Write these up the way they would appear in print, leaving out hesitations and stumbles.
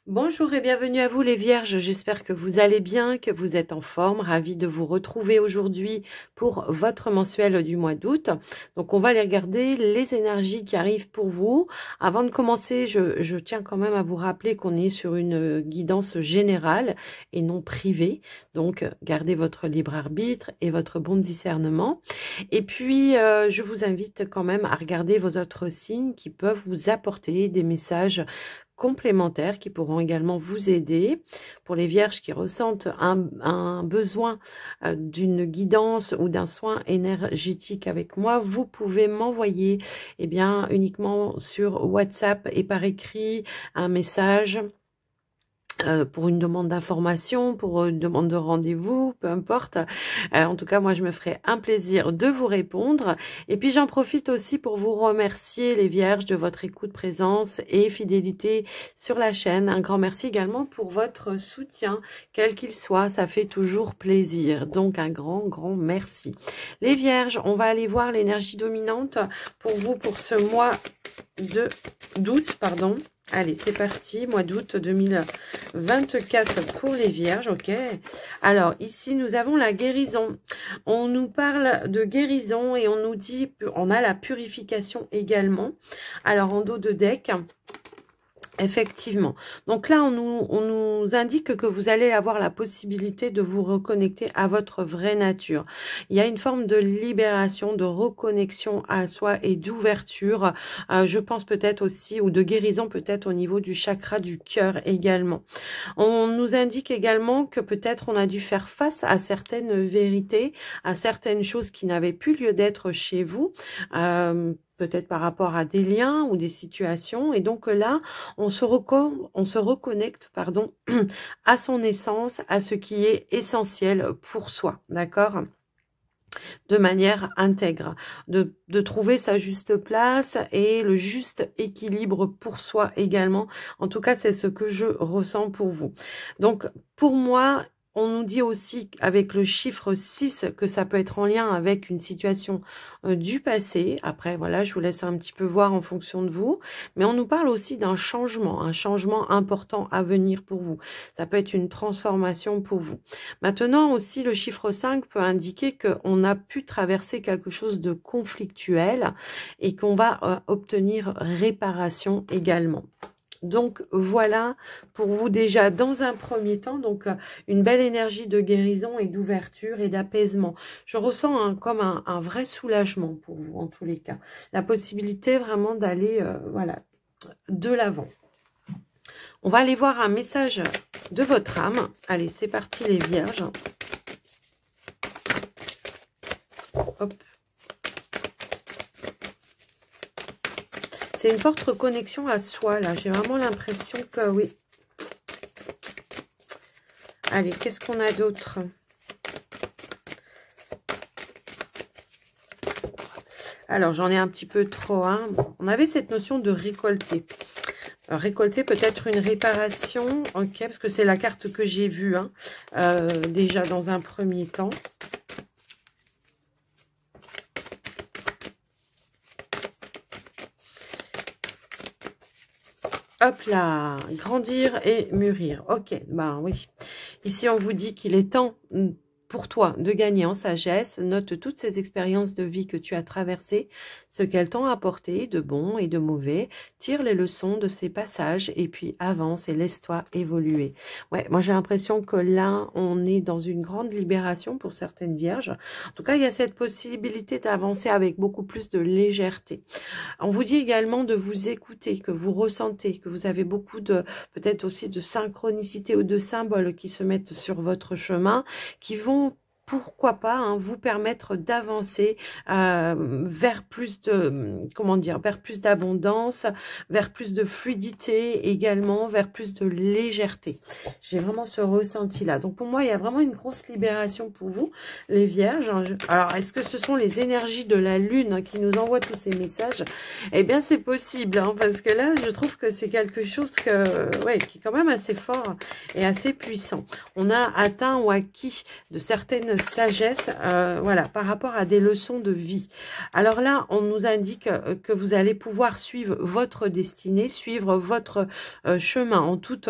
Bonjour et bienvenue à vous les Vierges, j'espère que vous allez bien, que vous êtes en forme, ravie de vous retrouver aujourd'hui pour votre mensuel du mois d'août. Donc on va aller regarder les énergies qui arrivent pour vous. Avant de commencer, je tiens quand même à vous rappeler qu'on est sur une guidance générale et non privée. Donc gardez votre libre arbitre et votre bon discernement. Et puis je vous invite quand même à regarder vos autres signes qui peuvent vous apporter des messages complémentaires qui pourront également vous aider. Pour les vierges qui ressentent un besoin d'une guidance ou d'un soin énergétique avec moi, vous pouvez m'envoyer uniquement sur WhatsApp et par écrit un message pour une demande d'information, pour une demande de rendez-vous, peu importe. En tout cas, moi, je me ferai un plaisir de vous répondre. Et puis, j'en profite aussi pour vous remercier, les Vierges, de votre écoute, présence et fidélité sur la chaîne. Un grand merci également pour votre soutien, quel qu'il soit. Ça fait toujours plaisir. Donc, un grand, grand merci. Les Vierges, on va aller voir l'énergie dominante pour vous pour ce mois d'août, pardon. Allez, c'est parti, mois d'août 2024 pour les Vierges, ok. Alors, ici, nous avons la guérison. On nous parle de guérison et on nous dit, on a la purification également. Alors, en dos de deck, effectivement. Donc là, on nous indique que vous allez avoir la possibilité de vous reconnecter à votre vraie nature. Il y a une forme de libération, de reconnexion à soi et d'ouverture. Je pense peut-être aussi, ou de guérison peut-être au niveau du chakra du cœur également. On nous indique également que peut-être on a dû faire face à certaines vérités, à certaines choses qui n'avaient plus lieu d'être chez vous. Peut-être par rapport à des liens ou des situations. Et donc là, on se reconnecte, pardon, à son essence, à ce qui est essentiel pour soi, d'accord ? De manière intègre, de trouver sa juste place et le juste équilibre pour soi également. En tout cas, c'est ce que je ressens pour vous. Donc, pour moi, on nous dit aussi avec le chiffre 6 que ça peut être en lien avec une situation du passé. Après, voilà, je vous laisse un petit peu voir en fonction de vous. Mais on nous parle aussi d'un changement, un changement important à venir pour vous. Ça peut être une transformation pour vous. Maintenant aussi, le chiffre 5 peut indiquer qu'on a pu traverser quelque chose de conflictuel et qu'on va obtenir réparation également. Donc voilà pour vous déjà dans un premier temps, donc une belle énergie de guérison et d'ouverture et d'apaisement. Je ressens comme un vrai soulagement pour vous en tous les cas. La possibilité vraiment d'aller voilà, de l'avant. On va aller voir un message de votre âme. Allez, c'est parti les vierges. Hop. C'est une forte reconnexion à soi, là. J'ai vraiment l'impression que oui. Allez, qu'est-ce qu'on a d'autre? Alors, j'en ai un petit peu trop. Hein. On avait cette notion de récolter. Alors, récolter peut-être une réparation. Ok, parce que c'est la carte que j'ai vue hein, déjà dans un premier temps. Hop là, grandir et mûrir. Ok, ben oui. Ici, on vous dit qu'il est temps pour toi de gagner en sagesse. Note toutes ces expériences de vie que tu as traversées, ce qu'elles t'ont apporté de bon et de mauvais. Tire les leçons de ces passages et puis avance et laisse-toi évoluer. Ouais, moi j'ai l'impression que là, on est dans une grande libération pour certaines vierges. En tout cas, il y a cette possibilité d'avancer avec beaucoup plus de légèreté. On vous dit également de vous écouter, que vous ressentez, que vous avez beaucoup de, peut-être aussi de synchronicité ou de symboles qui se mettent sur votre chemin, qui vont pourquoi pas hein, vous permettre d'avancer vers plus de, comment dire, vers plus d'abondance, vers plus de fluidité également, vers plus de légèreté. J'ai vraiment ce ressenti-là. Donc pour moi, il y a vraiment une grosse libération pour vous, les vierges. Alors, est-ce que ce sont les énergies de la lune hein, qui nous envoient tous ces messages? Eh bien, c'est possible, hein, parce que là, je trouve que c'est quelque chose qui est quand même assez fort et assez puissant. On a atteint ou acquis de certaines certaine sagesse, voilà, par rapport à des leçons de vie. Alors là, on nous indique que vous allez pouvoir suivre votre destinée, suivre votre chemin en toute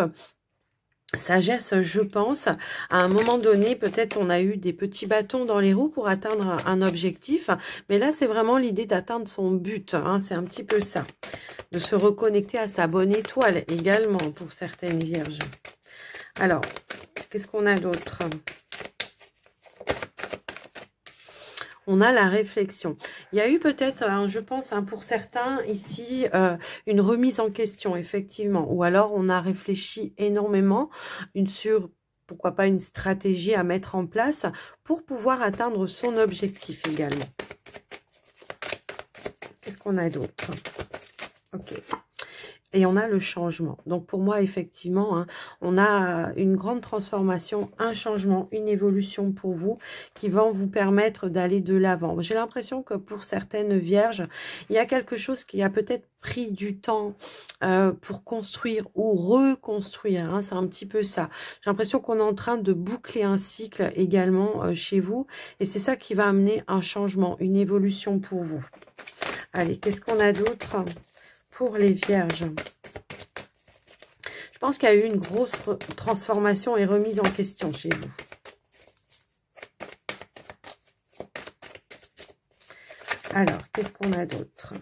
sagesse, je pense. À un moment donné, peut-être on a eu des petits bâtons dans les roues pour atteindre un objectif, mais là, c'est vraiment l'idée d'atteindre son but, hein, c'est un petit peu ça, de se reconnecter à sa bonne étoile également pour certaines vierges. Alors, qu'est-ce qu'on a d'autre? On a la réflexion. Il y a eu peut-être, hein, je pense, hein, pour certains ici, une remise en question, effectivement. Ou alors, on a réfléchi énormément sur, pourquoi pas, une stratégie à mettre en place pour pouvoir atteindre son objectif également. Qu'est-ce qu'on a d'autre? Ok. Et on a le changement. Donc pour moi, effectivement, hein, on a une grande transformation, un changement, une évolution pour vous qui vont vous permettre d'aller de l'avant. J'ai l'impression que pour certaines vierges, il y a quelque chose qui a peut-être pris du temps pour construire ou reconstruire. Hein, c'est un petit peu ça. J'ai l'impression qu'on est en train de boucler un cycle également chez vous. Et c'est ça qui va amener un changement, une évolution pour vous. Allez, qu'est-ce qu'on a d'autre ? Pour les vierges, je pense qu'il y a eu une grosse transformation et remise en question chez vous. Alors, qu'est-ce qu'on a d'autre?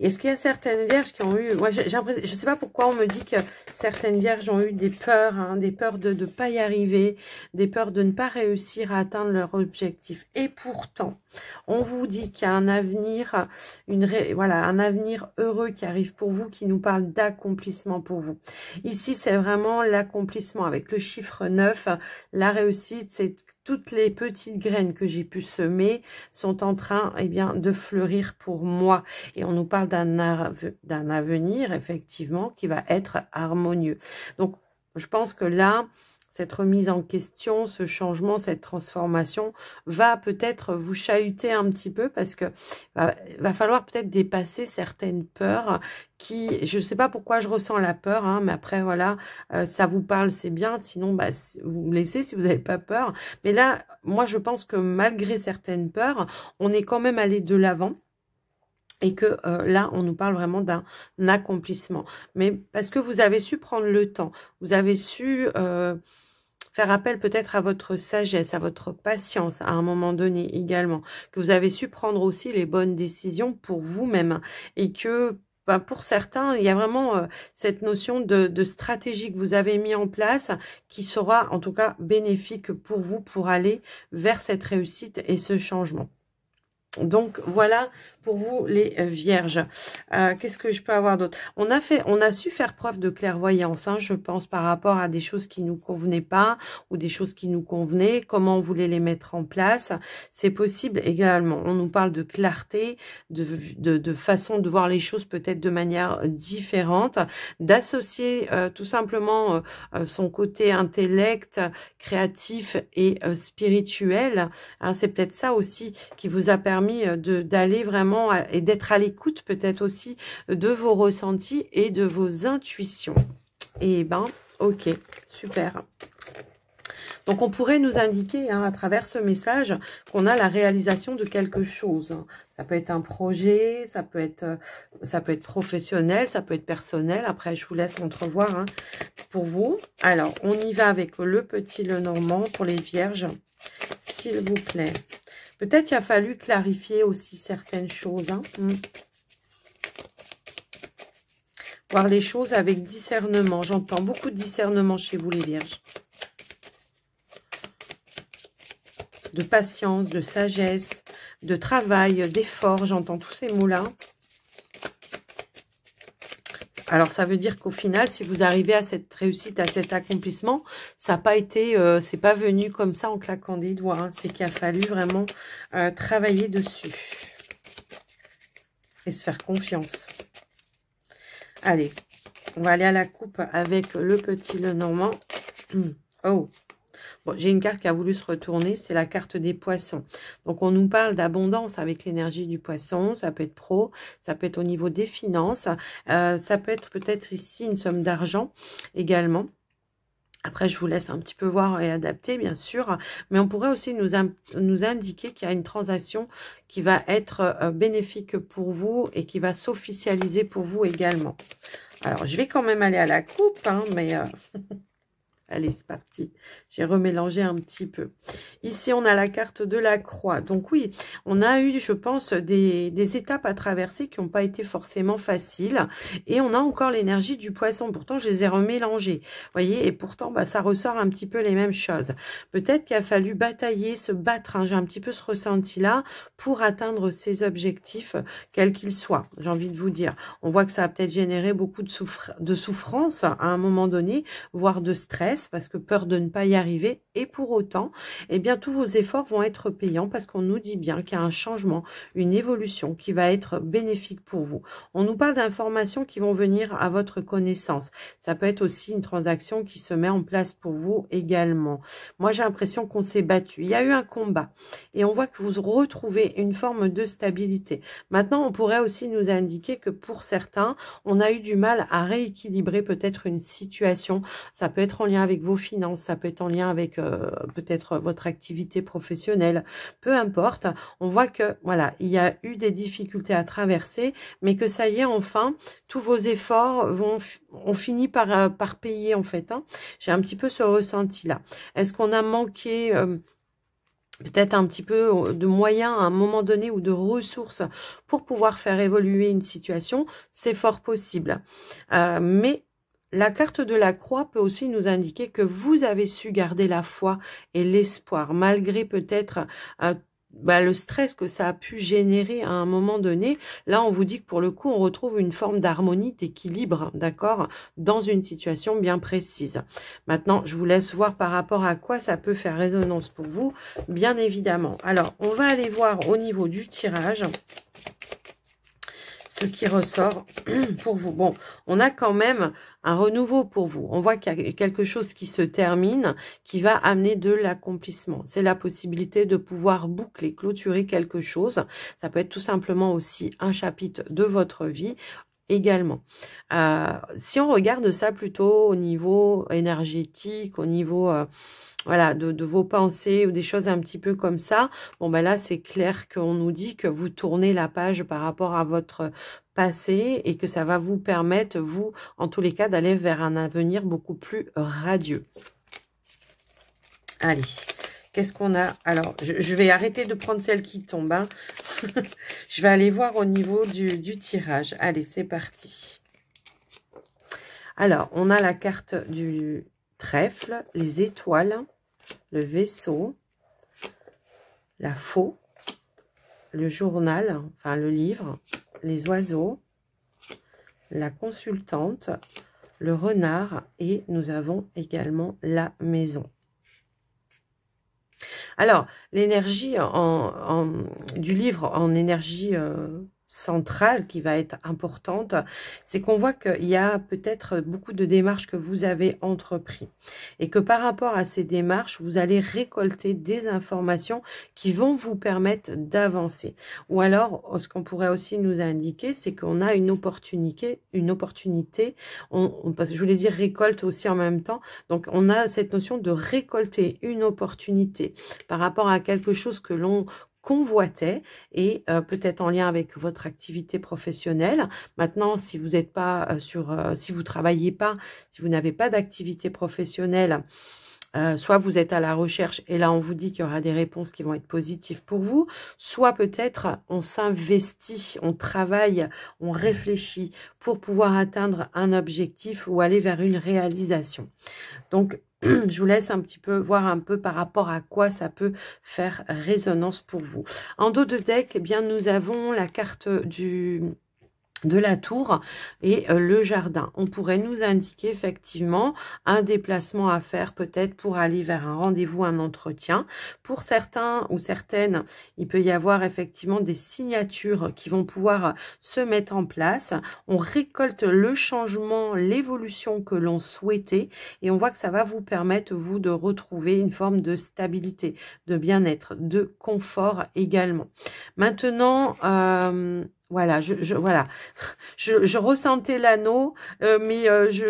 Est-ce qu'il y a certaines vierges qui ont eu... Moi, je ne sais pas pourquoi on me dit que certaines vierges ont eu des peurs, hein, des peurs de ne pas y arriver, des peurs de ne pas réussir à atteindre leur objectif. Et pourtant, on vous dit qu'il y a un avenir, voilà, un avenir heureux qui arrive pour vous, qui nous parle d'accomplissement pour vous. Ici, c'est vraiment l'accomplissement avec le chiffre 9. La réussite, c'est... Toutes les petites graines que j'ai pu semer sont en train, eh bien, de fleurir pour moi. Et on nous parle d'un avenir, effectivement, qui va être harmonieux. Donc, je pense que là, cette remise en question, ce changement, cette transformation va peut-être vous chahuter un petit peu parce que va falloir peut-être dépasser certaines peurs qui, je ne sais pas pourquoi je ressens la peur, hein, mais après, voilà, ça vous parle, c'est bien, sinon, bah, vous laissez si vous n'avez pas peur. Mais là, moi, je pense que malgré certaines peurs, on est quand même allé de l'avant. Et que là, on nous parle vraiment d'un accomplissement. Mais parce que vous avez su prendre le temps, vous avez su faire appel peut-être à votre sagesse, à votre patience à un moment donné également, que vous avez su prendre aussi les bonnes décisions pour vous-même et que bah, pour certains, il y a vraiment cette notion de stratégie que vous avez mis en place qui sera en tout cas bénéfique pour vous pour aller vers cette réussite et ce changement. Donc voilà pour vous les vierges. Qu'est-ce que je peux avoir d'autre? On a su faire preuve de clairvoyance, hein, je pense, par rapport à des choses qui nous convenaient pas ou des choses qui nous convenaient, comment on voulait les mettre en place. C'est possible également. On nous parle de clarté, de façon de voir les choses peut-être de manière différente, d'associer tout simplement son côté intellect, créatif et spirituel. Hein, c'est peut-être ça aussi qui vous a permis d'aller vraiment et d'être à l'écoute peut-être aussi de vos ressentis et de vos intuitions. Et ben, ok, super. Donc, on pourrait nous indiquer hein, à travers ce message qu'on a la réalisation de quelque chose. Ça peut être un projet, ça peut être professionnel, ça peut être personnel. Après, je vous laisse entrevoir hein, pour vous. Alors, on y va avec le petit Lenormand pour les vierges, s'il vous plaît. Peut-être il a fallu clarifier aussi certaines choses. Hein. Voir les choses avec discernement. J'entends beaucoup de discernement chez vous, les vierges. De patience, de sagesse, de travail, d'effort. J'entends tous ces mots-là. Alors, ça veut dire qu'au final, si vous arrivez à cette réussite, à cet accomplissement, ça n'a pas été, c'est pas venu comme ça en claquant des doigts. Hein. C'est qu'il a fallu vraiment travailler dessus. Et se faire confiance. Allez, on va aller à la coupe avec le petit Lenormand. Oh! Bon, j'ai une carte qui a voulu se retourner, c'est la carte des poissons. Donc, on nous parle d'abondance avec l'énergie du poisson. Ça peut être pro, ça peut être au niveau des finances. Ça peut être peut-être ici une somme d'argent également. Après, je vous laisse un petit peu voir et adapter, bien sûr. Mais on pourrait aussi nous indiquer qu'il y a une transaction qui va être bénéfique pour vous et qui va s'officialiser pour vous également. Alors, je vais quand même aller à la coupe, hein, mais... Allez, c'est parti. J'ai remélangé un petit peu. Ici, on a la carte de la croix. Donc oui, on a eu, je pense, des étapes à traverser qui n'ont pas été forcément faciles. Et on a encore l'énergie du poisson. Pourtant, je les ai remélangées. Vous voyez, et pourtant, bah, ça ressort un petit peu les mêmes choses. Peut-être qu'il a fallu batailler, se battre. Hein, j'ai un petit peu ce ressenti-là pour atteindre ces objectifs, quels qu'ils soient. J'ai envie de vous dire. On voit que ça a peut-être généré beaucoup de souffrance à un moment donné, voire de stress, parce que peur de ne pas y arriver. Et pour autant, eh bien, tous vos efforts vont être payants parce qu'on nous dit bien qu'il y a un changement, une évolution qui va être bénéfique pour vous. On nous parle d'informations qui vont venir à votre connaissance. Ça peut être aussi une transaction qui se met en place pour vous également. Moi, j'ai l'impression qu'on s'est battu. Il y a eu un combat et on voit que vous retrouvez une forme de stabilité. Maintenant, on pourrait aussi nous indiquer que pour certains, on a eu du mal à rééquilibrer peut-être une situation. Ça peut être en lien avec vos finances, ça peut être en lien avec peut-être votre activité professionnelle, peu importe. On voit que voilà, il y a eu des difficultés à traverser, mais que ça y est, enfin, tous vos efforts ont fini par payer en fait. Hein. J'ai un petit peu ce ressenti-là. Est-ce qu'on a manqué peut-être un petit peu de moyens à un moment donné ou de ressources pour pouvoir faire évoluer une situation? C'est fort possible. Mais la carte de la croix peut aussi nous indiquer que vous avez su garder la foi et l'espoir, malgré peut-être le stress que ça a pu générer à un moment donné. Là, on vous dit que pour le coup, on retrouve une forme d'harmonie, d'équilibre, d'accord, dans une situation bien précise. Maintenant, je vous laisse voir par rapport à quoi ça peut faire résonance pour vous, bien évidemment. Alors, on va aller voir au niveau du tirage ce qui ressort pour vous. Bon, on a quand même un renouveau pour vous. On voit qu'il y a quelque chose qui se termine, qui va amener de l'accomplissement. C'est la possibilité de pouvoir boucler, clôturer quelque chose. Ça peut être tout simplement aussi un chapitre de votre vie également. Si on regarde ça plutôt au niveau énergétique, au niveau... voilà, de vos pensées ou des choses un petit peu comme ça. Bon, ben là, c'est clair qu'on nous dit que vous tournez la page par rapport à votre passé et que ça va vous permettre, vous, en tous les cas, d'aller vers un avenir beaucoup plus radieux. Allez, qu'est-ce qu'on a? Alors, je vais arrêter de prendre celle qui tombe. Hein. Je vais aller voir au niveau du tirage. Allez, c'est parti. Alors, on a la carte du trèfle, les étoiles, le vaisseau, la faux, le journal, enfin le livre, les oiseaux, la consultante, le renard et nous avons également la maison. Alors, l'énergie du livre en énergie centrale qui va être importante, c'est qu'on voit qu'il y a peut-être beaucoup de démarches que vous avez entreprises et que par rapport à ces démarches, vous allez récolter des informations qui vont vous permettre d'avancer. Ou alors, ce qu'on pourrait aussi nous indiquer, c'est qu'on a une opportunité, parce que je voulais dire récolte aussi en même temps, donc on a cette notion de récolter une opportunité par rapport à quelque chose que l'on convoitait et peut-être en lien avec votre activité professionnelle. Maintenant, si vous n'êtes pas si vous travaillez pas, si vous n'avez pas d'activité professionnelle, soit vous êtes à la recherche et là on vous dit qu'il y aura des réponses qui vont être positives pour vous, soit peut-être on s'investit, on travaille, on réfléchit pour pouvoir atteindre un objectif ou aller vers une réalisation. Donc, je vous laisse un petit peu voir un peu par rapport à quoi ça peut faire résonance pour vous. En dos de deck, eh bien, nous avons la carte de la tour et le jardin. On pourrait nous indiquer effectivement un déplacement à faire peut-être pour aller vers un rendez-vous, un entretien. Pour certains ou certaines, il peut y avoir effectivement des signatures qui vont pouvoir se mettre en place. On récolte le changement, l'évolution que l'on souhaitait et on voit que ça va vous permettre, vous, de retrouver une forme de stabilité, de bien-être, de confort également. Maintenant, Voilà, voilà, je ressentais l'anneau, mais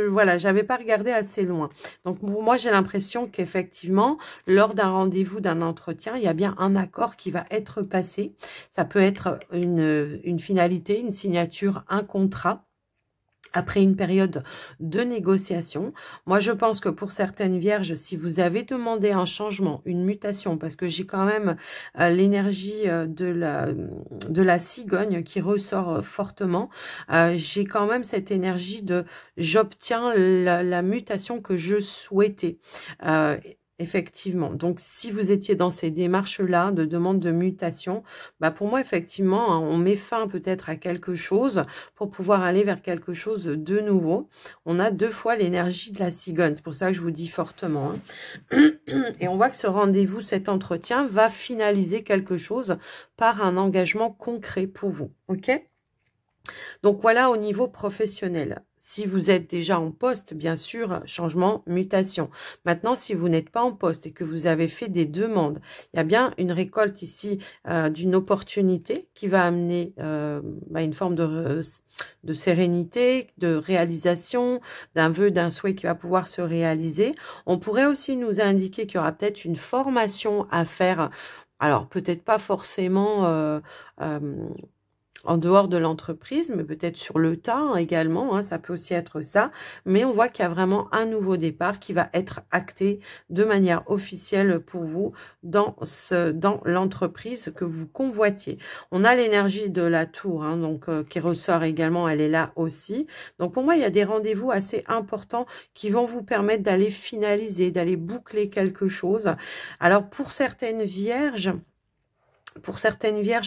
voilà, j'avais pas regardé assez loin. Donc pour moi, j'ai l'impression qu'effectivement, lors d'un rendez-vous, d'un entretien, il y a bien un accord qui va être passé. Ça peut être une finalité, une signature, un contrat. Après une période de négociation. Moi, je pense que pour certaines vierges, si vous avez demandé un changement, une mutation, parce que j'ai quand même l'énergie de la cigogne qui ressort fortement, j'ai quand même cette énergie de j'obtiens la mutation que je souhaitais. Effectivement. Donc, si vous étiez dans ces démarches-là de demande de mutation, bah pour moi, effectivement, hein, on met fin peut-être à quelque chose pour pouvoir aller vers quelque chose de nouveau. On a deux fois l'énergie de la cigogne. C'est pour ça que je vous dis fortement. Hein. Et on voit que ce rendez-vous, cet entretien, va finaliser quelque chose par un engagement concret pour vous. OK ? Donc voilà au niveau professionnel. Si vous êtes déjà en poste, bien sûr, changement, mutation. Maintenant, si vous n'êtes pas en poste et que vous avez fait des demandes, il y a bien une récolte ici d'une opportunité qui va amener une forme de sérénité, de réalisation, d'un vœu, d'un souhait qui va pouvoir se réaliser. On pourrait aussi nous indiquer qu'il y aura peut-être une formation à faire. Alors, peut-être pas forcément en dehors de l'entreprise, mais peut-être sur le tas hein, également, hein, ça peut aussi être ça. Mais on voit qu'il y a vraiment un nouveau départ qui va être acté de manière officielle pour vous dans l'entreprise que vous convoitiez. On a l'énergie de la tour, hein, donc qui ressort également, elle est là aussi. Donc pour moi, il y a des rendez-vous assez importants qui vont vous permettre d'aller finaliser, d'aller boucler quelque chose. Alors pour certaines vierges,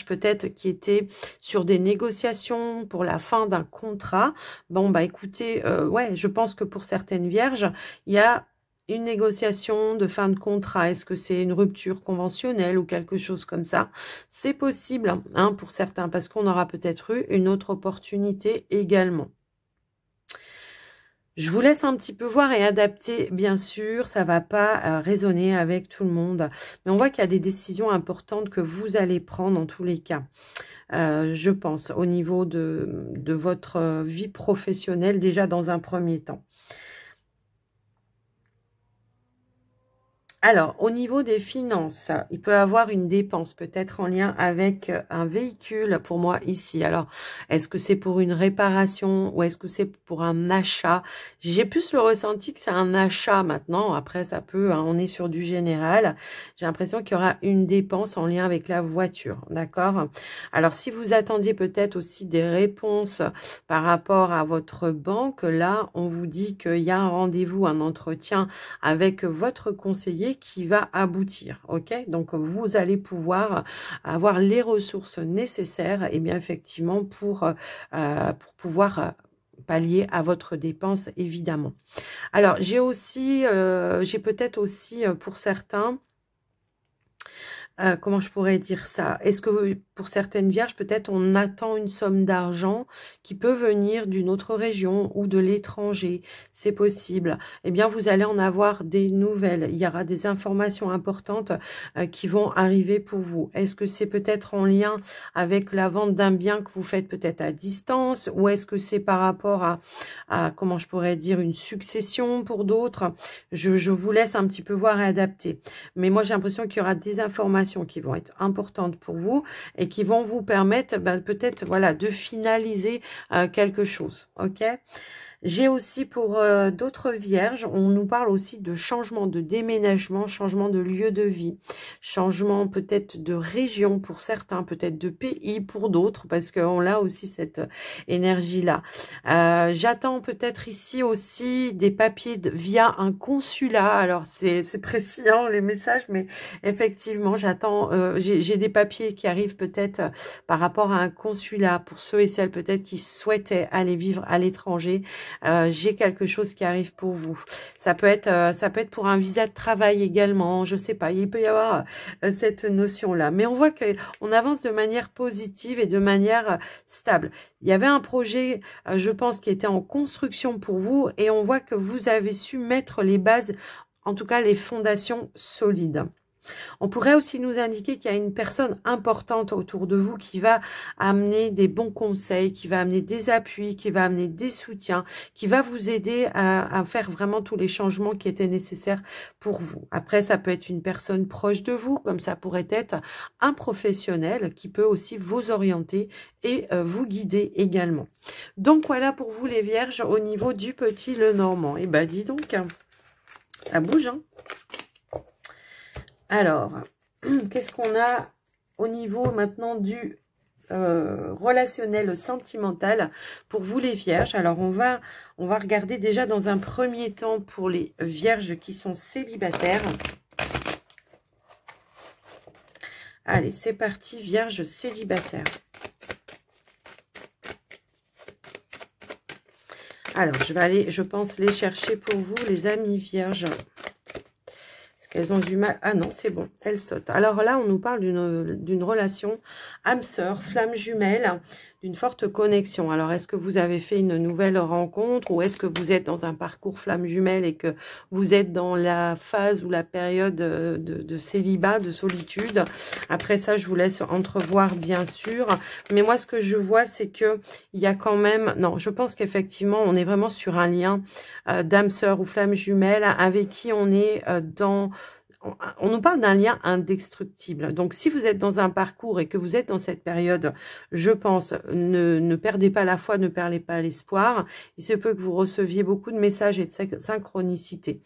peut-être qui étaient sur des négociations pour la fin d'un contrat, bon bah écoutez, ouais, je pense que pour certaines vierges, il y a une négociation de fin de contrat. Est-ce que c'est une rupture conventionnelle ou quelque chose comme ça? C'est possible hein, pour certains, parce qu'on aura peut-être eu une autre opportunité également. Je vous laisse un petit peu voir et adapter, bien sûr, ça va pas résonner avec tout le monde. Mais on voit qu'il y a des décisions importantes que vous allez prendre en tous les cas. Je pense, au niveau de votre vie professionnelle, déjà dans un premier temps. Alors, au niveau des finances, il peut avoir une dépense peut-être en lien avec un véhicule pour moi ici. Alors, est-ce que c'est pour une réparation ou est-ce que c'est pour un achat? J'ai plus le ressenti que c'est un achat maintenant. Après, ça peut, hein, on est sur du général. J'ai l'impression qu'il y aura une dépense en lien avec la voiture, d'accord? Alors, si vous attendiez peut-être aussi des réponses par rapport à votre banque, là, on vous dit qu'il y a un rendez-vous, un entretien avec votre conseiller qui va aboutir, ok? Donc, vous allez pouvoir avoir les ressources nécessaires, et bien effectivement, pour pouvoir pallier à votre dépense, évidemment. Alors, j'ai peut-être aussi, pour certains, comment je pourrais dire ça? Est-ce que pour certaines vierges, peut-être on attend une somme d'argent qui peut venir d'une autre région ou de l'étranger? C'est possible. Eh bien, vous allez en avoir des nouvelles. Il y aura des informations importantes qui vont arriver pour vous. Est-ce que c'est peut-être en lien avec la vente d'un bien que vous faites peut-être à distance? Ou est-ce que c'est par rapport à, comment je pourrais dire, une succession pour d'autres? Je vous laisse un petit peu voir et adapter. Mais moi, j'ai l'impression qu'il y aura des informations qui vont être importantes pour vous et qui vont vous permettre peut-être voilà de finaliser quelque chose, ok? J'ai aussi pour d'autres vierges, on nous parle aussi de changement de déménagement, changement de lieu de vie, changement peut-être de région pour certains, peut-être de pays pour d'autres, parce qu'on a aussi cette énergie-là. J'attends peut-être ici aussi des papiers via un consulat. Alors c'est précis hein, les messages, mais effectivement j'attends, j'ai des papiers qui arrivent peut-être par rapport à un consulat pour ceux et celles peut-être qui souhaitaient aller vivre à l'étranger. J'ai quelque chose qui arrive pour vous. Ça peut être pour un visa de travail également. Je sais pas. Il peut y avoir cette notion-là. Mais on voit qu'on avance de manière positive et de manière stable. Il y avait un projet, je pense, qui était en construction pour vous et on voit que vous avez su mettre les bases, en tout cas les fondations solides. On pourrait aussi nous indiquer qu'il y a une personne importante autour de vous qui va amener des bons conseils, qui va amener des appuis, qui va amener des soutiens, qui va vous aider à faire vraiment tous les changements qui étaient nécessaires pour vous. Après, ça peut être une personne proche de vous, comme ça pourrait être un professionnel qui peut aussi vous orienter et vous guider également. Donc voilà pour vous les vierges au niveau du petit Lenormand. Et ben dis donc, hein, ça bouge, hein. Alors, qu'est-ce qu'on a au niveau maintenant du relationnel sentimental pour vous les vierges? Alors, on va regarder déjà dans un premier temps pour les vierges qui sont célibataires. Allez, c'est parti, vierges célibataires. Alors, je vais aller, je pense, les chercher pour vous, les amis vierges. Elles ont du mal. Ah non, c'est bon, elles sautent. Alors là, on nous parle d'une relation âme sœur, flamme jumelle, d'une forte connexion. Alors, est-ce que vous avez fait une nouvelle rencontre ou est-ce que vous êtes dans un parcours flamme jumelle et que vous êtes dans la phase ou la période de célibat, de solitude? Après ça, je vous laisse entrevoir, bien sûr. Mais moi, ce que je vois, c'est que il y a quand même... Non, je pense qu'effectivement, on est vraiment sur un lien d'âme sœur ou flamme jumelle avec qui on est dans... On nous parle d'un lien indestructible. Donc, si vous êtes dans un parcours et que vous êtes dans cette période, je pense, ne perdez pas la foi, ne perdez pas l'espoir. Il se peut que vous receviez beaucoup de messages et de synchronicité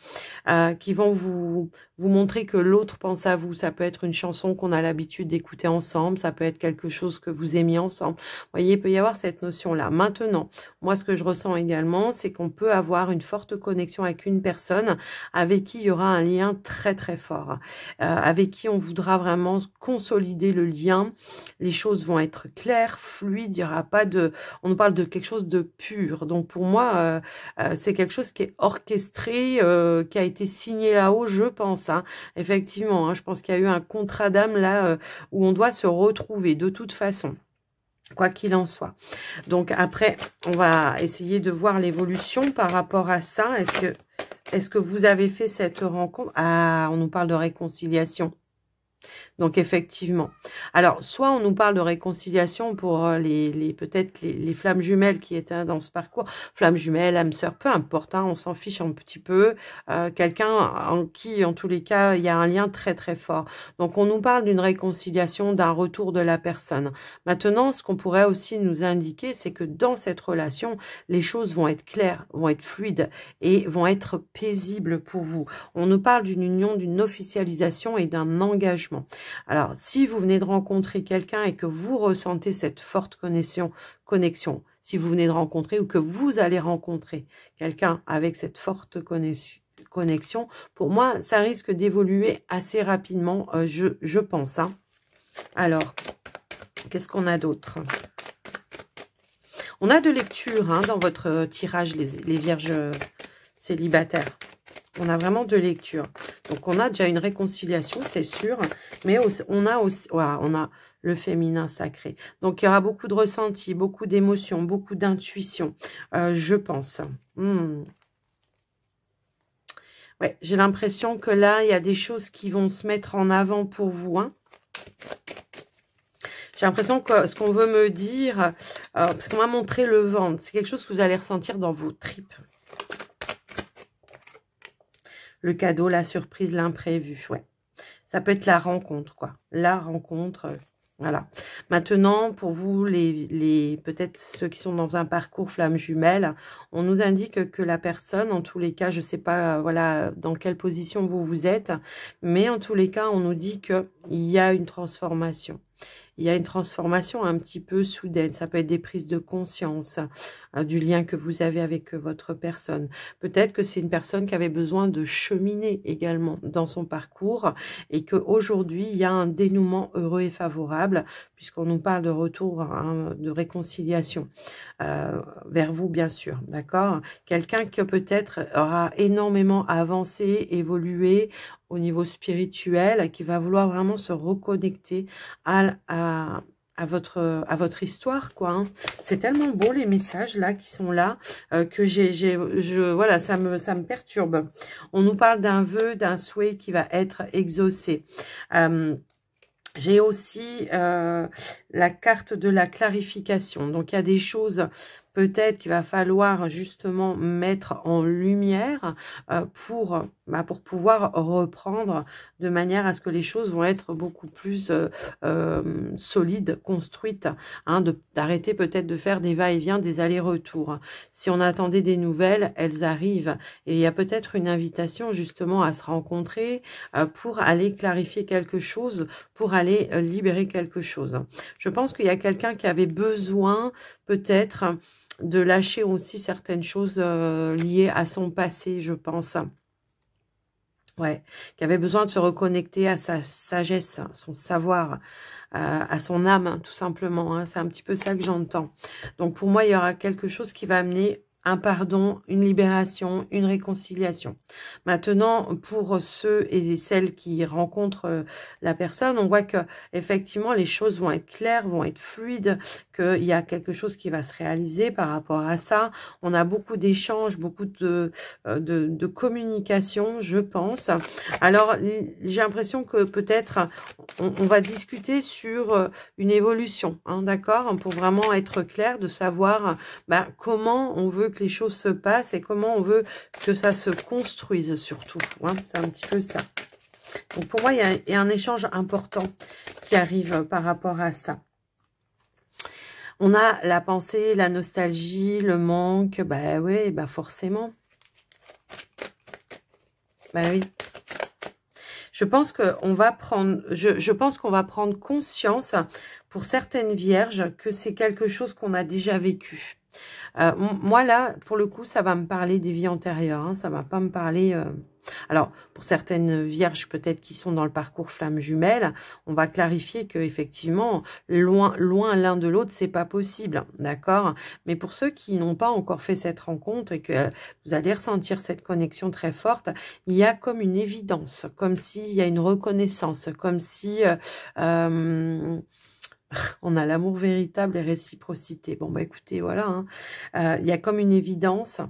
qui vont vous montrer que l'autre pense à vous. Ça peut être une chanson qu'on a l'habitude d'écouter ensemble. Ça peut être quelque chose que vous aimiez ensemble. Vous voyez, il peut y avoir cette notion-là. Maintenant, moi, ce que je ressens également, c'est qu'on peut avoir une forte connexion avec une personne avec qui il y aura un lien très, très fort. Avec qui on voudra vraiment consolider le lien. Les choses vont être claires, fluides, il n'y aura pas de... On nous parle de quelque chose de pur. Donc pour moi, c'est quelque chose qui est orchestré, qui a été signé là-haut, je pense. Hein. Effectivement, hein, je pense qu'il y a eu un contrat d'âme là où on doit se retrouver de toute façon. Quoi qu'il en soit. Donc après, on va essayer de voir l'évolution par rapport à ça. Est-ce que vous avez fait cette rencontre? Ah, on nous parle de réconciliation. Donc, effectivement. Alors, soit on nous parle de réconciliation pour peut-être les flammes jumelles qui étaient dans ce parcours. Flammes jumelles, âme sœur, peu importe, hein, on s'en fiche un petit peu. Quelqu'un en qui, en tous les cas, il y a un lien très, très fort. Donc, on nous parle d'une réconciliation, d'un retour de la personne. Maintenant, ce qu'on pourrait aussi nous indiquer, c'est que dans cette relation, les choses vont être claires, vont être fluides et vont être paisibles pour vous. On nous parle d'une union, d'une officialisation et d'un engagement. Alors, si vous venez de rencontrer quelqu'un et que vous ressentez cette forte connexion, si vous venez de rencontrer ou que vous allez rencontrer quelqu'un avec cette forte connexion, pour moi, ça risque d'évoluer assez rapidement, je pense. Hein. Alors, qu'est-ce qu'on a d'autre? On a de lecture hein, dans votre tirage, les vierges célibataires. On a vraiment de lecture. Donc, on a déjà une réconciliation, c'est sûr. Mais on a aussi voilà, on a le féminin sacré. Donc, il y aura beaucoup de ressenti, beaucoup d'émotions, beaucoup d'intuition, je pense. Ouais, j'ai l'impression que là, il y a des choses qui vont se mettre en avant pour vous. Hein. J'ai l'impression que ce qu'on veut me dire, parce qu'on m'a montré le ventre, c'est quelque chose que vous allez ressentir dans vos tripes. Le cadeau, la surprise, l'imprévu, ouais. Ça peut être la rencontre, quoi. La rencontre, voilà. Maintenant, pour vous, peut-être ceux qui sont dans un parcours flamme jumelle, on nous indique que la personne, en tous les cas, je ne sais pas, voilà, dans quelle position vous êtes, mais en tous les cas, on nous dit qu'il y a une transformation. Il y a une transformation un petit peu soudaine. Ça peut être des prises de conscience du lien que vous avez avec votre personne. Peut-être que c'est une personne qui avait besoin de cheminer également dans son parcours et qu'aujourd'hui, il y a un dénouement heureux et favorable puisqu'on nous parle de retour, hein, de réconciliation vers vous, bien sûr. D'accord? Quelqu'un qui peut-être aura énormément avancé, évolué au niveau spirituel, qui va vouloir vraiment se reconnecter à à votre histoire, quoi. Hein. C'est tellement beau les messages là qui sont là que voilà, ça me perturbe. On nous parle d'un vœu, d'un souhait qui va être exaucé. J'ai aussi la carte de la clarification. Donc, il y a des choses peut-être qu'il va falloir justement mettre en lumière pour pouvoir reprendre de manière à ce que les choses vont être beaucoup plus solides, construites, hein, d'arrêter peut-être de faire des va-et-vient, des allers-retours. Si on attendait des nouvelles, elles arrivent. Et il y a peut-être une invitation justement à se rencontrer pour aller clarifier quelque chose, pour aller libérer quelque chose. Je pense qu'il y a quelqu'un qui avait besoin peut-être de lâcher aussi certaines choses liées à son passé, je pense. Ouais, qui avait besoin de se reconnecter à sa sagesse, son savoir, à son âme, hein, tout simplement. Hein. C'est un petit peu ça que j'entends. Donc pour moi, il y aura quelque chose qui va amener un pardon, une libération, une réconciliation. Maintenant, pour ceux et celles qui rencontrent la personne, on voit que effectivement les choses vont être claires, vont être fluides, qu'il y a quelque chose qui va se réaliser par rapport à ça. On a beaucoup d'échanges, beaucoup de communication, je pense. Alors, j'ai l'impression que peut-être on va discuter sur une évolution, hein, d'accord, pour vraiment être clair, de savoir comment on veut que les choses se passent et comment on veut que ça se construise surtout. Hein, c'est un petit peu ça. Donc pour moi, il y a un échange important qui arrive par rapport à ça. On a la pensée, la nostalgie, le manque. Bah oui, bah forcément. Bah oui. Je pense qu'on va prendre, je pense qu'on va prendre conscience pour certaines vierges que c'est quelque chose qu'on a déjà vécu. Moi là, pour le coup, ça va me parler des vies antérieures. Hein, ça va pas me parler. Alors, pour certaines vierges peut-être qui sont dans le parcours flamme jumelle, on va clarifier que effectivement, loin l'un de l'autre, c'est pas possible, d'accord. Mais pour ceux qui n'ont pas encore fait cette rencontre et que vous allez ressentir cette connexion très forte, il y a comme une évidence, comme s'il y a une reconnaissance, comme si on a l'amour véritable et réciprocité. Bon, bah écoutez, voilà. Hein. Il y a comme une évidence,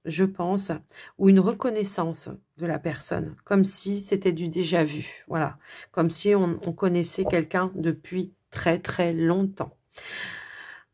je pense, ou une reconnaissance de la personne, comme si c'était du déjà vu. Voilà, comme si on connaissait quelqu'un depuis très très longtemps.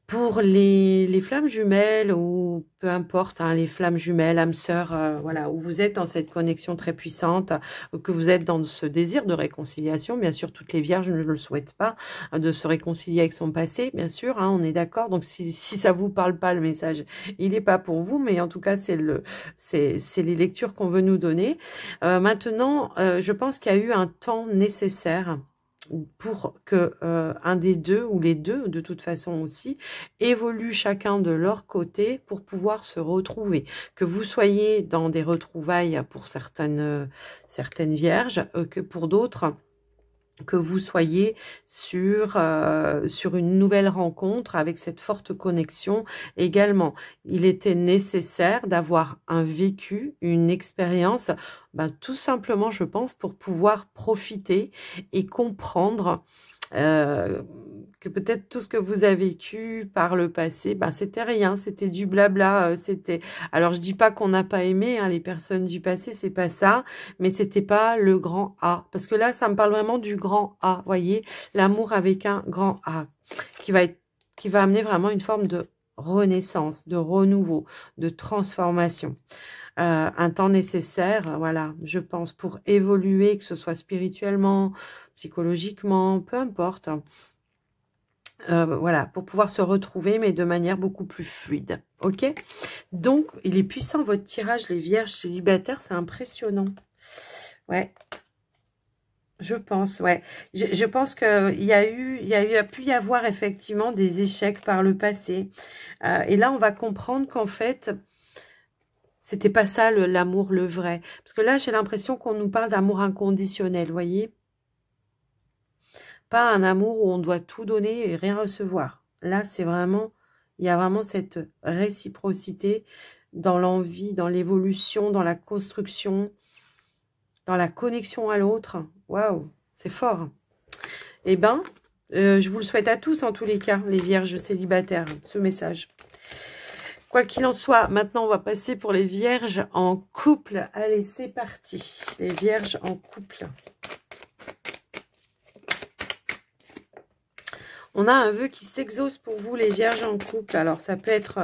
Pour les flammes jumelles ou peu importe, hein, les flammes jumelles, âmes sœurs, voilà, où vous êtes dans cette connexion très puissante, que vous êtes dans ce désir de réconciliation, bien sûr, toutes les vierges ne le souhaitent pas, de se réconcilier avec son passé, bien sûr, hein, on est d'accord. Donc si ça vous parle pas le message, il n'est pas pour vous, mais en tout cas c'est les lectures qu'on veut nous donner. Maintenant, je pense qu'il y a eu un temps nécessaire pour que un des deux, ou les deux de toute façon aussi, évoluent chacun de leur côté pour pouvoir se retrouver. Que vous soyez dans des retrouvailles pour certaines vierges, que pour d'autres, que vous soyez sur une nouvelle rencontre avec cette forte connexion également. Il était nécessaire d'avoir un vécu, une expérience, tout simplement, je pense, pour pouvoir profiter et comprendre que peut-être tout ce que vous avez vécu par le passé, c'était rien, c'était du blabla, c'était. Alors je dis pas qu'on n'a pas aimé hein, les personnes du passé, c'est pas ça, mais c'était pas le grand A, parce que là ça me parle vraiment du grand A, voyez, l'amour avec un grand A, qui va amener vraiment une forme de renaissance, de renouveau, de transformation. Un temps nécessaire, voilà, je pense, pour évoluer, que ce soit spirituellement, psychologiquement, peu importe. Voilà, pour pouvoir se retrouver, mais de manière beaucoup plus fluide. Ok? Donc, il est puissant, votre tirage, les vierges célibataires, c'est impressionnant. Ouais. Je pense, ouais. Je pense qu'il a pu y avoir effectivement des échecs par le passé. Et là, on va comprendre qu'en fait, c'était pas ça l'amour, le vrai. Parce que là, j'ai l'impression qu'on nous parle d'amour inconditionnel, voyez? Pas un amour où on doit tout donner et rien recevoir. Là, c'est vraiment, il y a vraiment cette réciprocité dans l'envie, dans l'évolution, dans la construction, dans la connexion à l'autre. Waouh, c'est fort. Eh ben, Je vous le souhaite à tous, en tous les cas, les vierges célibataires, ce message. Quoi qu'il en soit, maintenant, on va passer pour les vierges en couple. Allez, c'est parti. Les vierges en couple. On a un vœu qui s'exauce pour vous, les vierges en couple. Alors, ça peut être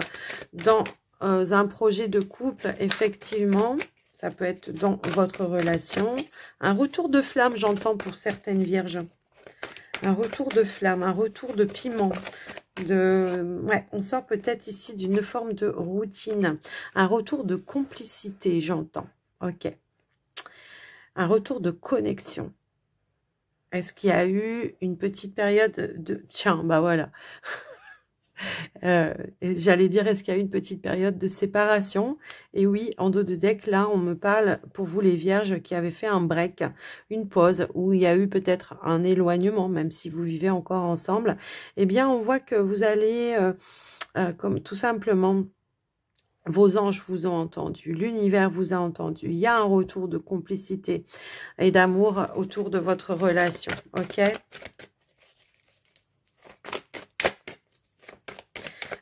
dans un projet de couple, effectivement. Ça peut être dans votre relation. Un retour de flamme, j'entends, pour certaines vierges. Un retour de flamme, un retour de piment. Ouais, on sort peut-être ici d'une forme de routine. Un retour de complicité, j'entends. Ok. Un retour de connexion. Est-ce qu'il y a eu une petite période de... Tiens, bah voilà. J'allais dire, est-ce qu'il y a eu une petite période de séparation? Et oui, en dos de deck, là, on me parle, pour vous les vierges, qui avez fait un break, une pause, où il y a eu peut-être un éloignement, même si vous vivez encore ensemble. Eh bien, on voit que vous allez, comme tout simplement... Vos anges vous ont entendu, l'univers vous a entendu. Il y a un retour de complicité et d'amour autour de votre relation. Ok?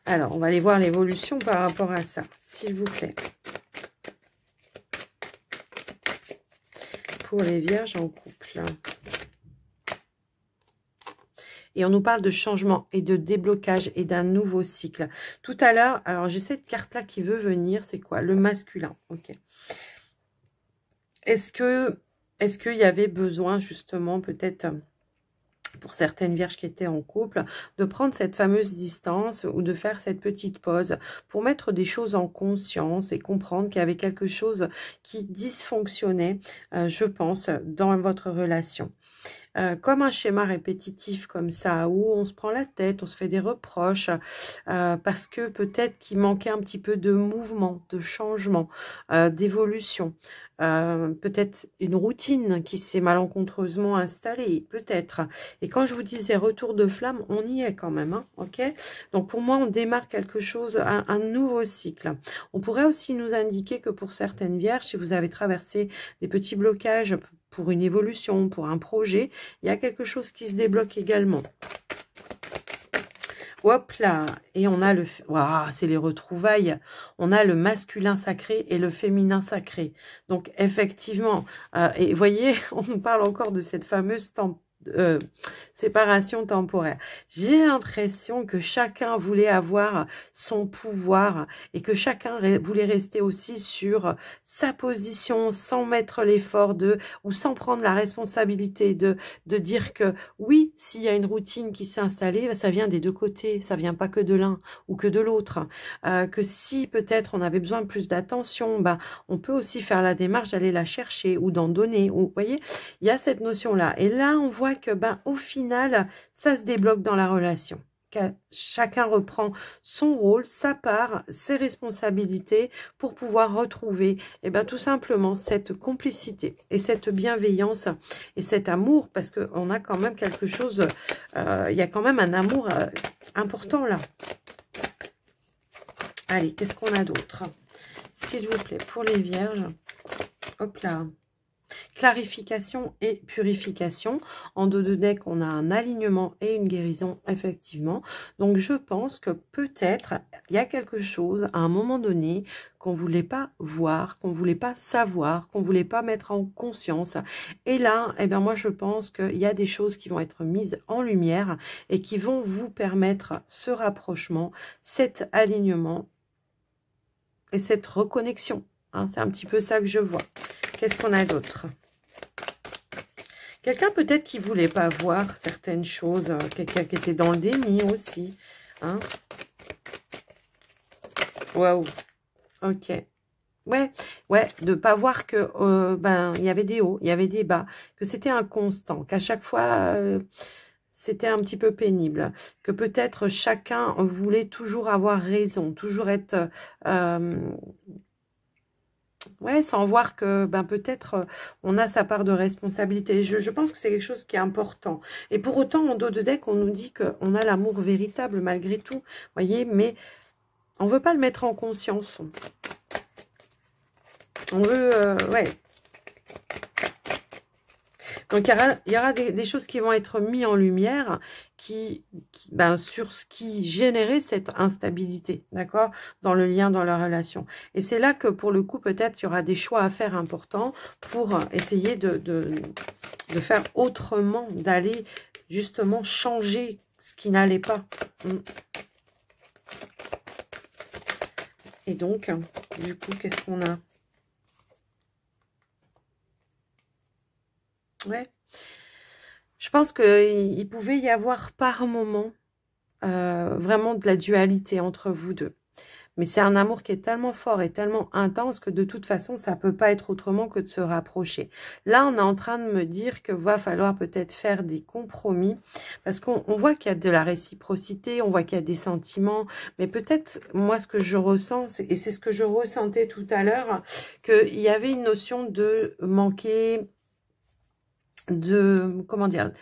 Alors, on va aller voir l'évolution par rapport à ça, s'il vous plaît. Pour les vierges en couple. Et on nous parle de changement et de déblocage et d'un nouveau cycle. Tout à l'heure, alors j'ai cette carte-là qui veut venir, c'est quoi? Le masculin, ok. Est-ce qu'il y avait besoin justement peut-être... pour certaines vierges qui étaient en couple, de prendre cette fameuse distance ou de faire cette petite pause pour mettre des choses en conscience et comprendre qu'il y avait quelque chose qui dysfonctionnait, je pense, dans votre relation. Comme un schéma répétitif comme ça, où on se prend la tête, on se fait des reproches, parce que peut-être qu'il manquait un petit peu de mouvement, de changement, d'évolution. Peut-être une routine qui s'est malencontreusement installée, peut-être. Et quand je vous disais retour de flamme, on y est quand même, hein, ok? Donc pour moi, on démarre quelque chose, un nouveau cycle. On pourrait aussi nous indiquer que pour certaines vierges, si vous avez traversé des petits blocages pour une évolution, pour un projet, il y a quelque chose qui se débloque également. Hop là, et on a le... Waouh, c'est les retrouvailles. On a le masculin sacré et le féminin sacré. Donc, effectivement, et vous voyez, on nous parle encore de cette fameuse séparation temporaire. J'ai l'impression que chacun voulait avoir son pouvoir et que chacun voulait rester aussi sur sa position sans mettre l'effort ou sans prendre la responsabilité de dire que oui, s'il y a une routine qui s'est installée, ça vient des deux côtés, ça vient pas que de l'un ou que de l'autre. Que si peut-être on avait besoin de plus d'attention, on peut aussi faire la démarche d'aller la chercher ou d'en donner. Ou, vous voyez, il y a cette notion-là. Et là, on voit que au final, ça se débloque dans la relation. Chacun reprend son rôle, sa part, ses responsabilités pour pouvoir retrouver tout simplement cette complicité et cette bienveillance et cet amour, parce qu'on a quand même quelque chose, il y a quand même un amour important là. Allez, qu'est-ce qu'on a d'autre? S'il vous plaît, pour les vierges, hop là. Clarification et purification. En dos de deck, on a un alignement et une guérison, effectivement. Donc, je pense que peut-être, il y a quelque chose, à un moment donné, qu'on ne voulait pas voir, qu'on ne voulait pas savoir, qu'on ne voulait pas mettre en conscience. Et là, moi, je pense qu'il y a des choses qui vont être mises en lumière et qui vont vous permettre ce rapprochement, cet alignement et cette reconnexion. Hein, c'est un petit peu ça que je vois. Qu'est-ce qu'on a d'autre? Quelqu'un peut-être qui ne voulait pas voir certaines choses, quelqu'un qui était dans le déni aussi. Hein? Waouh. Ok. Ouais, de pas voir que il y avait des hauts, il y avait des bas, que c'était inconstant, qu'à chaque fois c'était un petit peu pénible, que peut-être chacun voulait toujours avoir raison, toujours être ouais, sans voir que peut-être on a sa part de responsabilité. Je pense que c'est quelque chose qui est important. Et pour autant, en dos de deck, on nous dit qu'on a l'amour véritable malgré tout. Voyez, mais on ne veut pas le mettre en conscience. On veut, ouais. Donc, il y aura des choses qui vont être mises en lumière sur ce qui générait cette instabilité, d'accord, dans le lien, dans la relation. Et c'est là que, pour le coup, peut-être, il y aura des choix à faire importants pour essayer de faire autrement, d'aller justement changer ce qui n'allait pas. Et donc, du coup, qu'est-ce qu'on a? Ouais. Je pense qu'il pouvait y avoir par moment vraiment de la dualité entre vous deux. Mais c'est un amour qui est tellement fort et tellement intense que de toute façon, ça peut pas être autrement que de se rapprocher. Là, on est en train de me dire que va falloir peut-être faire des compromis parce qu'on voit qu'il y a de la réciprocité, on voit qu'il y a des sentiments, mais peut-être, moi, ce que je ressens, et c'est ce que je ressentais tout à l'heure, qu'il y avait une notion de manquer de, comment dire,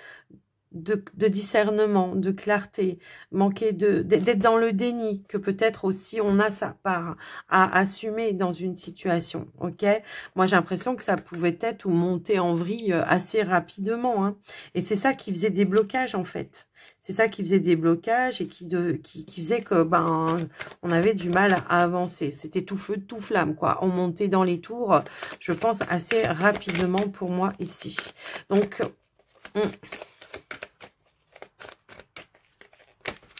de discernement, de clarté, manquer d'être dans le déni, que peut-être aussi on a sa part à assumer dans une situation, ok? Moi, j'ai l'impression que ça pouvait être ou monter en vrille assez rapidement, hein. Et c'est ça qui faisait des blocages, en fait. C'est ça qui faisait des blocages et qui faisait que, on avait du mal à avancer. C'était tout feu, tout flamme, quoi. On montait dans les tours, je pense, assez rapidement pour moi ici. Donc,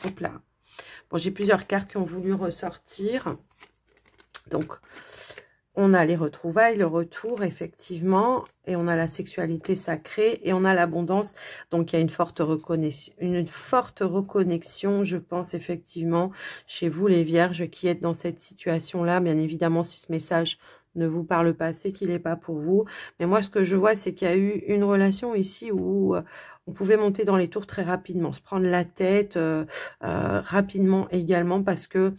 hop là. Bon, j'ai plusieurs cartes qui ont voulu ressortir. Donc, on a les retrouvailles, le retour, effectivement. Et on a la sexualité sacrée. Et on a l'abondance. Donc, il y a une forte reconnexion, je pense, effectivement, chez vous, les vierges, qui êtes dans cette situation-là. Bien évidemment, si ce message ne vous parle pas, c'est qu'il n'est pas pour vous. Mais moi, ce que je vois, c'est qu'il y a eu une relation ici où on pouvait monter dans les tours très rapidement, se prendre la tête rapidement également parce que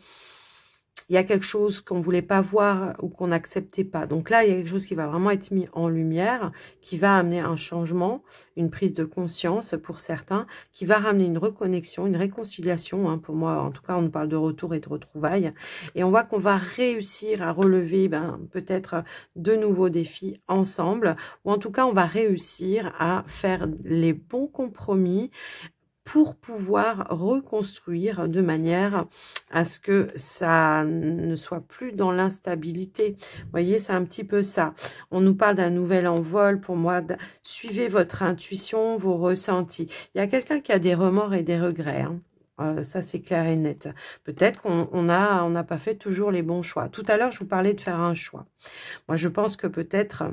il y a quelque chose qu'on ne voulait pas voir ou qu'on n'acceptait pas. Donc là, il y a quelque chose qui va vraiment être mis en lumière, qui va amener un changement, une prise de conscience pour certains, qui va ramener une reconnexion, une réconciliation. Hein, pour moi, en tout cas, on nous parle de retour et de retrouvailles. Et on voit qu'on va réussir à relever peut-être de nouveaux défis ensemble. Ou en tout cas, on va réussir à faire les bons compromis pour pouvoir reconstruire de manière à ce que ça ne soit plus dans l'instabilité. Vous voyez, c'est un petit peu ça. On nous parle d'un nouvel envol. Pour moi, suivez votre intuition, vos ressentis. Il y a quelqu'un qui a des remords et des regrets, hein. Ça, c'est clair et net. Peut-être qu'on n'a pas fait toujours les bons choix. Tout à l'heure, je vous parlais de faire un choix. Moi, je pense que peut-être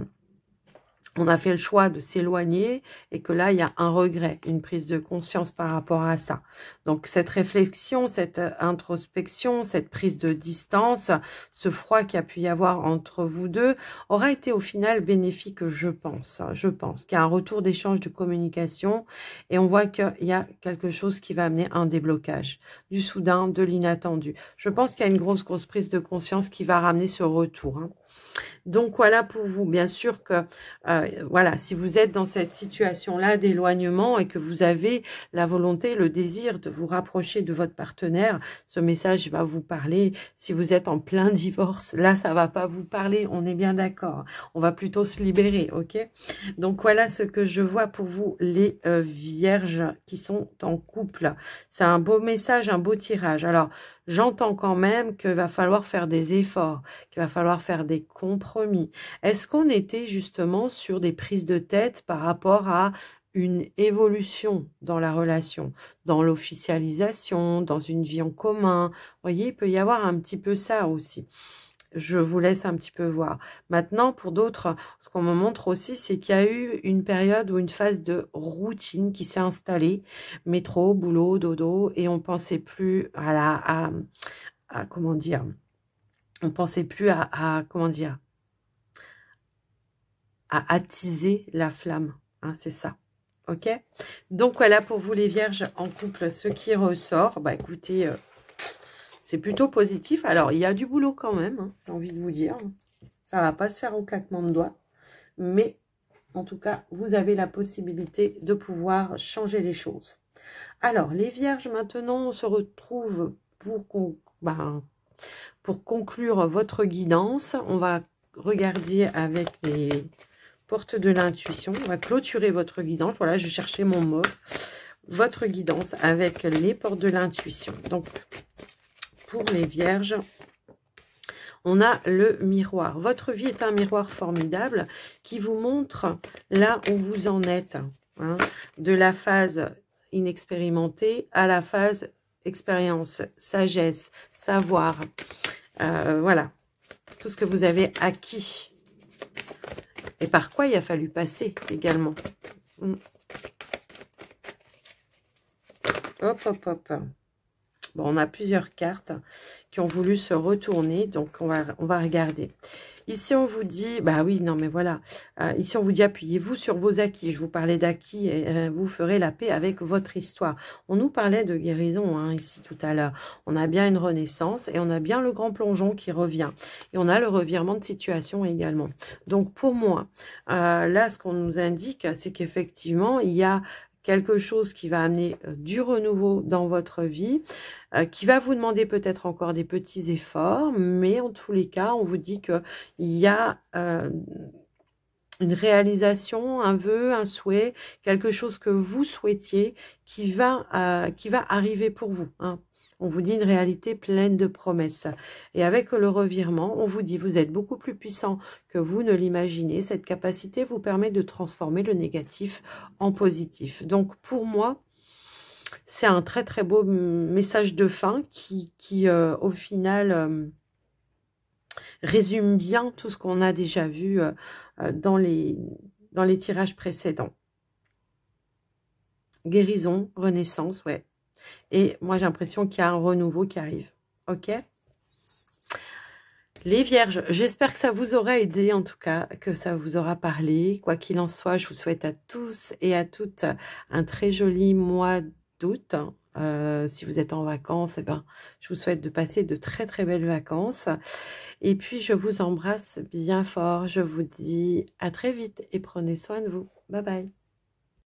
on a fait le choix de s'éloigner et que là, il y a un regret, une prise de conscience par rapport à ça. Donc, cette réflexion, cette introspection, cette prise de distance, ce froid qu'il y a pu y avoir entre vous deux aura été au final bénéfique, je pense. Je pense qu'il y a un retour d'échange de communication et on voit qu'il y a quelque chose qui va amener un déblocage, du soudain, de l'inattendu. Je pense qu'il y a une grosse prise de conscience qui va ramener ce retour, hein. Donc, voilà pour vous. Bien sûr que, voilà, si vous êtes dans cette situation-là d'éloignement et que vous avez la volonté, le désir de vous rapprocher de votre partenaire, ce message va vous parler. Si vous êtes en plein divorce, là, ça va pas vous parler. On est bien d'accord. On va plutôt se libérer, ok? Donc, voilà ce que je vois pour vous, les vierges qui sont en couple. C'est un beau message, un beau tirage. Alors, j'entends quand même qu'il va falloir faire des efforts, qu'il va falloir faire des compromis. Est-ce qu'on était justement sur des prises de tête par rapport à une évolution dans la relation, dans l'officialisation, dans une vie en commun? Vous voyez, il peut y avoir un petit peu ça aussi. Je vous laisse un petit peu voir. Maintenant, pour d'autres, ce qu'on me montre aussi, c'est qu'il y a eu une période ou une phase de routine qui s'est installée. Métro, boulot, dodo, et on pensait plus à comment dire, on pensait plus comment dire, à attiser la flamme. Hein, c'est ça. Ok? Donc, voilà pour vous les vierges en couple, ce qui ressort. Bah, écoutez... c'est plutôt positif. Alors, il y a du boulot quand même, hein, j'ai envie de vous dire. Ça ne va pas se faire au claquement de doigts. Mais, en tout cas, vous avez la possibilité de pouvoir changer les choses. Alors, les vierges, maintenant, on se retrouve pour conclure votre guidance. On va regarder avec porte de l'intuition. On va clôturer votre guidance. Voilà, je cherchais mon mot. Votre guidance avec les portes de l'intuition. Donc, pour les vierges, on a le miroir. Votre vie est un miroir formidable qui vous montre là où vous en êtes. Hein, de la phase inexpérimentée à la phase expérience, sagesse, savoir. Voilà, tout ce que vous avez acquis. Et par quoi il a fallu passer également. Hop, hop, hop. Bon, on a plusieurs cartes qui ont voulu se retourner, donc on va regarder. Ici, on vous dit, bah oui, non, mais voilà. Ici, on vous dit, appuyez-vous sur vos acquis. Je vous parlais d'acquis et vous ferez la paix avec votre histoire. On nous parlait de guérison, hein, ici, tout à l'heure. On a bien une renaissance et on a bien le grand plongeon qui revient. Et on a le revirement de situation également. Donc, pour moi, là, ce qu'on nous indique, c'est qu'effectivement, il y a quelque chose qui va amener du renouveau dans votre vie, qui va vous demander peut-être encore des petits efforts, mais en tous les cas, on vous dit qu'il y a une réalisation, un vœu, un souhait, quelque chose que vous souhaitiez qui va arriver pour vous. Hein. On vous dit une réalité pleine de promesses. Et avec le revirement, on vous dit vous êtes beaucoup plus puissant que vous ne l'imaginez. Cette capacité vous permet de transformer le négatif en positif. Donc pour moi, c'est un très très beau message de fin qui au final résume bien tout ce qu'on a déjà vu dans les tirages précédents. Guérison, renaissance, ouais. Et moi, j'ai l'impression qu'il y a un renouveau qui arrive. Ok? Les vierges, j'espère que ça vous aura aidé, en tout cas, que ça vous aura parlé. Quoi qu'il en soit, je vous souhaite à tous et à toutes un très joli mois d'août. Si vous êtes en vacances, eh ben, je vous souhaite de passer de très très belles vacances. Et puis, je vous embrasse bien fort. Je vous dis à très vite et prenez soin de vous. Bye bye.